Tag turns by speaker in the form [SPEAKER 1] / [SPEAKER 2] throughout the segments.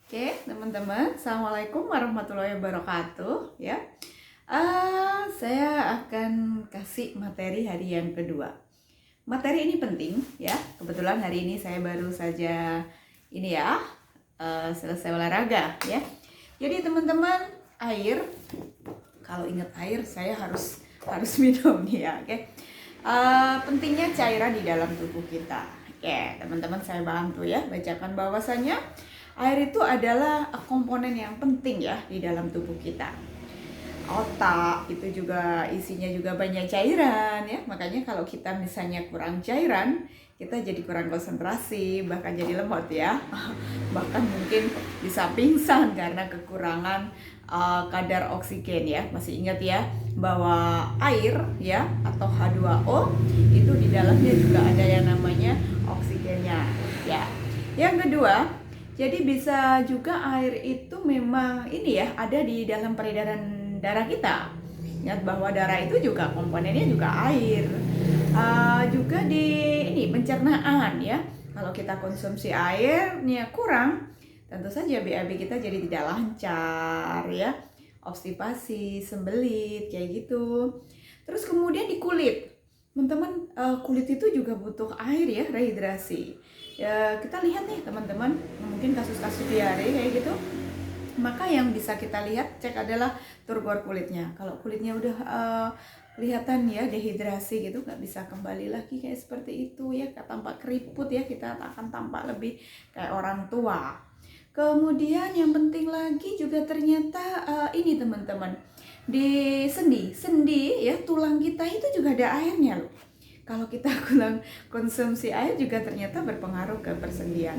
[SPEAKER 1] Oke, teman-teman, assalamualaikum warahmatullahi wabarakatuh. Ya, saya akan kasih materi hari yang kedua. Materi ini penting, ya. Kebetulan hari ini saya baru saja selesai olahraga, ya. Jadi teman-teman, air. Kalau ingat air, saya harus minum nih, ya. Oke. Pentingnya cairan di dalam tubuh kita. Oke, teman-teman, saya bantu ya bacakan bahwasannya air itu adalah komponen yang penting ya di dalam tubuh kita. Otak itu juga isinya juga banyak cairan ya. Makanya kalau kita misalnya kurang cairan, kita jadi kurang konsentrasi, bahkan jadi lemot ya. Bahkan mungkin bisa pingsan karena kekurangan kadar oksigen ya. Masih ingat ya bahwa air ya atau H2O itu di dalamnya juga ada yang namanya oksigennya ya. Yang kedua, jadi bisa juga air itu memang ada di dalam peredaran darah kita. Ingat bahwa darah itu juga komponennya juga air. Juga di pencernaan ya. Kalau kita konsumsi airnya kurang, tentu saja BAB kita jadi tidak lancar ya. Obstipasi, sembelit kayak gitu. Terus kemudian di kulit. Teman-teman, kulit itu juga butuh air ya, rehidrasi. Ya, kita lihat nih teman-teman, mungkin kasus-kasus diare kayak gitu, maka yang bisa kita lihat cek adalah turgor kulitnya. Kalau kulitnya udah kelihatan ya dehidrasi gitu, nggak bisa kembali lagi kayak seperti itu ya, tampak keriput ya, kita akan tampak lebih kayak orang tua. Kemudian yang penting lagi juga ternyata ini teman-teman, di sendi ya, tulang kita itu juga ada airnya loh. Kalau kita kurang konsumsi air juga ternyata berpengaruh ke persendian.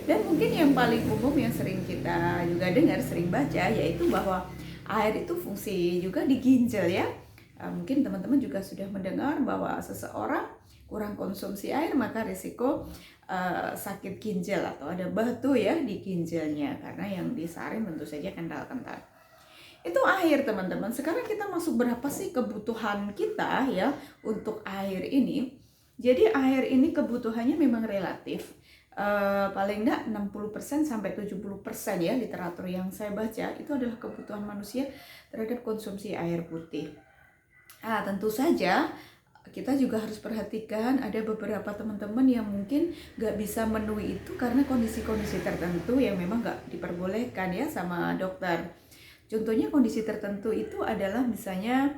[SPEAKER 1] Dan mungkin yang paling umum yang sering kita juga dengar, sering baca, yaitu bahwa air itu fungsi juga di ginjal ya. Mungkin teman-teman juga sudah mendengar bahwa seseorang kurang konsumsi air maka risiko sakit ginjal atau ada batu ya di ginjalnya, karena yang disaring tentu saja kental-kental. Itu air teman-teman. Sekarang kita masuk berapa sih kebutuhan kita ya untuk air ini. Jadi air ini kebutuhannya memang relatif, paling enggak 60% sampai 70% ya, literatur yang saya baca itu adalah kebutuhan manusia terhadap konsumsi air putih. Tentu saja kita juga harus perhatikan ada beberapa teman-teman yang mungkin nggak bisa memenuhi itu karena kondisi-kondisi tertentu yang memang nggak diperbolehkan ya sama dokter. Contohnya kondisi tertentu itu adalah misalnya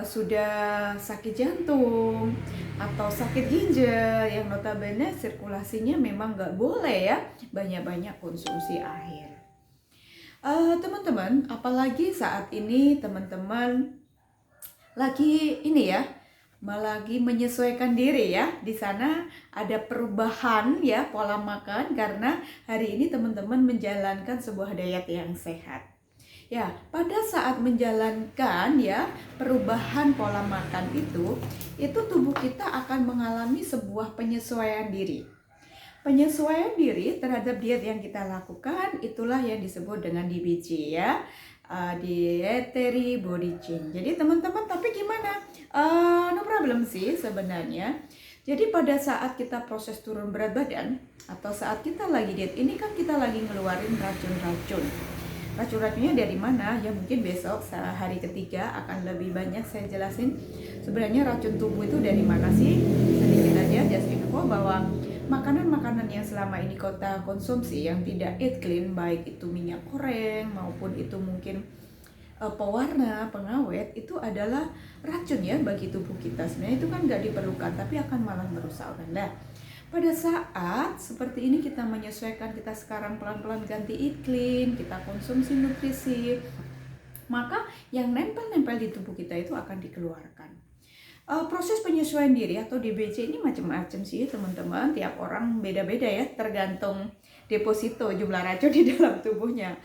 [SPEAKER 1] sudah sakit jantung atau sakit ginjal yang notabene sirkulasinya memang nggak boleh ya banyak-banyak konsumsi air. Teman-teman, apalagi saat ini teman-teman lagi lagi menyesuaikan diri ya. Di sana ada perubahan ya pola makan karena hari ini teman-teman menjalankan sebuah diet yang sehat. Ya, pada saat menjalankan ya perubahan pola makan itu tubuh kita akan mengalami sebuah penyesuaian diri. Penyesuaian diri terhadap diet yang kita lakukan itulah yang disebut dengan DBC ya, dietary body change. Jadi teman-teman, tapi gimana? No problem sih sebenarnya. Jadi pada saat kita proses turun berat badan atau saat kita lagi diet ini kan kita lagi ngeluarin racun-racun. Racun-racunnya dari mana? Ya mungkin besok hari ketiga akan lebih banyak saya jelasin sebenarnya racun tubuh itu dari mana sih. Sedikit aja just info bahwa makanan-makanan yang selama ini kita konsumsi yang tidak eat clean, baik itu minyak goreng maupun itu mungkin pewarna, pengawet, itu adalah racun ya bagi tubuh kita. Sebenarnya itu kan nggak diperlukan tapi akan malah merusak organ. Pada saat seperti ini kita menyesuaikan, kita sekarang pelan-pelan ganti eat clean, kita konsumsi nutrisi, maka yang nempel-nempel di tubuh kita itu akan dikeluarkan. Proses penyesuaian diri atau DBC ini macam-macam sih teman-teman, tiap orang beda-beda ya, tergantung deposito jumlah racun di dalam tubuhnya.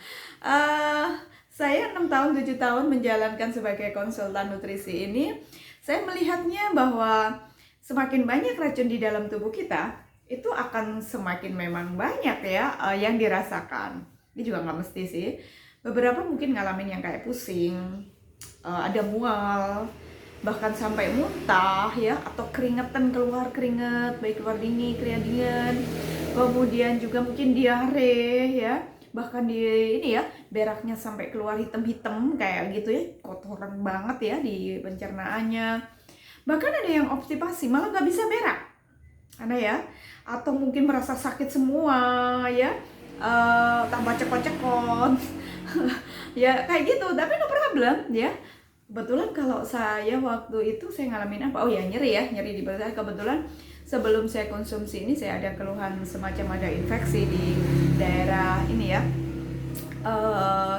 [SPEAKER 1] Saya 6 tahun 7 tahun menjalankan sebagai konsultan nutrisi ini, saya melihatnya bahwa semakin banyak racun di dalam tubuh kita, itu akan semakin memang banyak ya yang dirasakan. Ini juga nggak mesti sih. Beberapa mungkin ngalamin yang kayak pusing, ada mual, bahkan sampai muntah ya, atau keringetan, keluar keringet, baik keluar dingin, keluar dingin. Kemudian juga mungkin diare ya, bahkan di ini ya, beraknya sampai keluar hitam-hitam kayak gitu ya, kotoran banget ya di pencernaannya. Bahkan ada yang obstipasi malah nggak bisa berak, karena ya, atau mungkin merasa sakit semua ya, tambah cekot-cekot ya kayak gitu. Tapi no problem ya. Kebetulan kalau saya waktu itu saya ngalamin apa? Oh ya, nyeri ya, nyeri di perut saya. Kebetulan sebelum saya konsumsi ini saya ada keluhan semacam ada infeksi di daerah ini ya,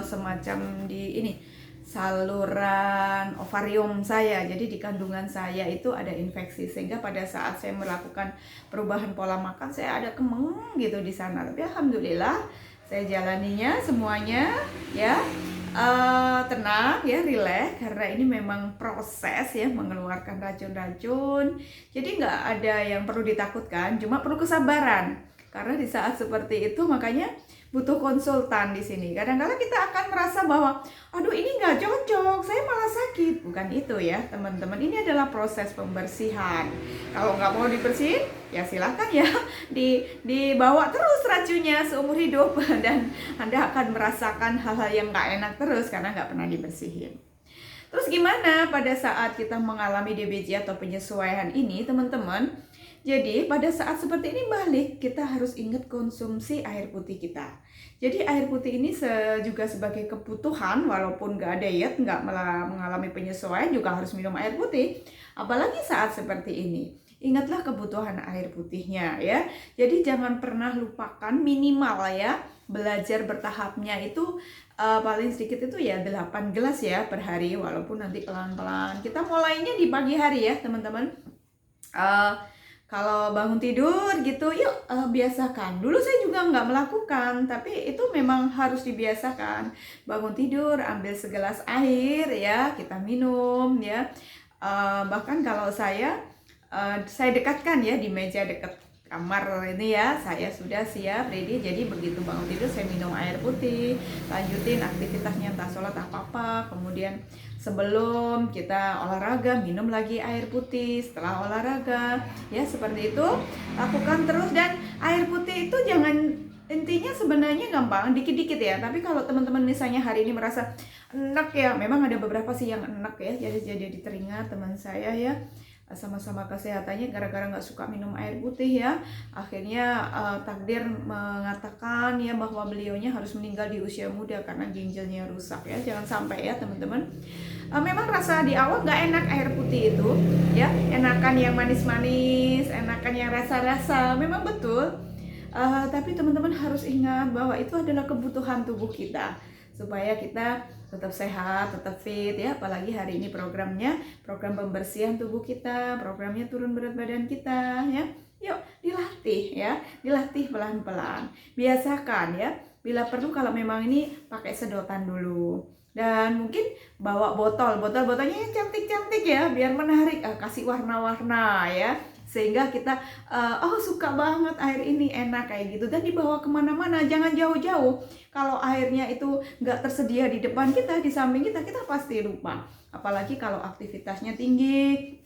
[SPEAKER 1] semacam di ini saluran ovarium saya. Jadi di kandungan saya itu ada infeksi, sehingga pada saat saya melakukan perubahan pola makan saya ada kemeng gitu di sana. Tapi alhamdulillah saya jalaninya semuanya ya, tenang ya, rileks, karena ini memang proses ya mengeluarkan racun-racun. Jadi nggak ada yang perlu ditakutkan, cuma perlu kesabaran. Karena di saat seperti itu makanya butuh konsultan di sini. Kadang-kadang kita akan merasa bahwa aduh ini nggak cocok, saya malah sakit. Bukan itu ya teman-teman, ini adalah proses pembersihan. Kalau nggak mau dibersihin ya silahkan ya dibawa terus racunnya seumur hidup dan Anda akan merasakan hal-hal yang nggak enak terus karena nggak pernah dibersihin. Terus gimana pada saat kita mengalami DBJ atau penyesuaian ini teman-teman? Jadi pada saat seperti ini balik, kita harus ingat konsumsi air putih kita. Jadi air putih ini juga sebagai kebutuhan, walaupun nggak diet, nggak mengalami penyesuaian juga harus minum air putih. Apalagi saat seperti ini. Ingatlah kebutuhan air putihnya ya. Jadi jangan pernah lupakan minimal ya, belajar bertahapnya itu paling sedikit itu ya 8 gelas ya per hari, walaupun nanti pelan-pelan. Kita mulainya di pagi hari ya teman-teman. Kalau bangun tidur gitu, yuk biasakan. Dulu saya juga nggak melakukan, tapi itu memang harus dibiasakan. Bangun tidur, ambil segelas air ya, kita minum ya. Bahkan kalau saya dekatkan ya di meja dekat kamar ini ya, saya sudah siap, ready. Jadi begitu bangun tidur saya minum air putih, lanjutin aktivitasnya entah sholat apa, kemudian sebelum kita olahraga minum lagi air putih, setelah olahraga ya, seperti itu lakukan terus. Dan air putih itu jangan, intinya sebenarnya gampang, dikit-dikit ya. Tapi kalau teman-teman misalnya hari ini merasa enak ya, memang ada beberapa sih yang enak ya, jadi teringat teman saya ya, sama-sama kesehatannya gara-gara nggak suka minum air putih ya, akhirnya takdir mengatakan ya bahwa beliaunya harus meninggal di usia muda karena ginjalnya rusak ya. Jangan sampai ya teman-teman. Memang rasa di awal nggak enak air putih itu ya, enakan yang manis-manis, enakan yang rasa-rasa, memang betul. Tapi teman-teman harus ingat bahwa itu adalah kebutuhan tubuh kita supaya kita tetap sehat, tetap fit ya. Apalagi hari ini program pembersihan tubuh kita, programnya turun berat badan kita ya. Yuk dilatih ya, dilatih pelan-pelan, biasakan ya. Bila perlu kalau memang ini pakai sedotan dulu, dan mungkin bawa botolnya yang cantik-cantik ya, biar menarik, kasih warna-warna ya, sehingga kita suka banget air ini, enak kayak gitu. Dan dibawa kemana-mana, jangan jauh-jauh. Kalau airnya itu nggak tersedia di depan kita, di samping kita pasti lupa. Apalagi kalau aktivitasnya tinggi,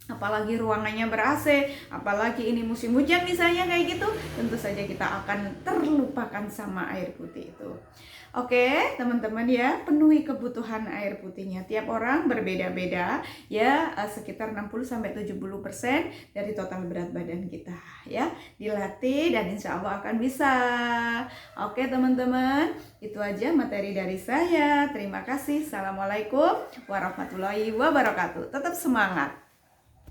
[SPEAKER 1] apalagi ruangannya ber-AC, apalagi ini musim hujan misalnya kayak gitu, tentu saja kita akan terlupakan sama air putih itu. Oke teman-teman ya, penuhi kebutuhan air putihnya. Tiap orang berbeda-beda ya, sekitar 60-70% dari total berat badan kita ya. Dilatih dan insya Allah akan bisa. Oke teman-teman, itu aja materi dari saya. Terima kasih. Assalamualaikum warahmatullahi wabarakatuh. Tetap semangat.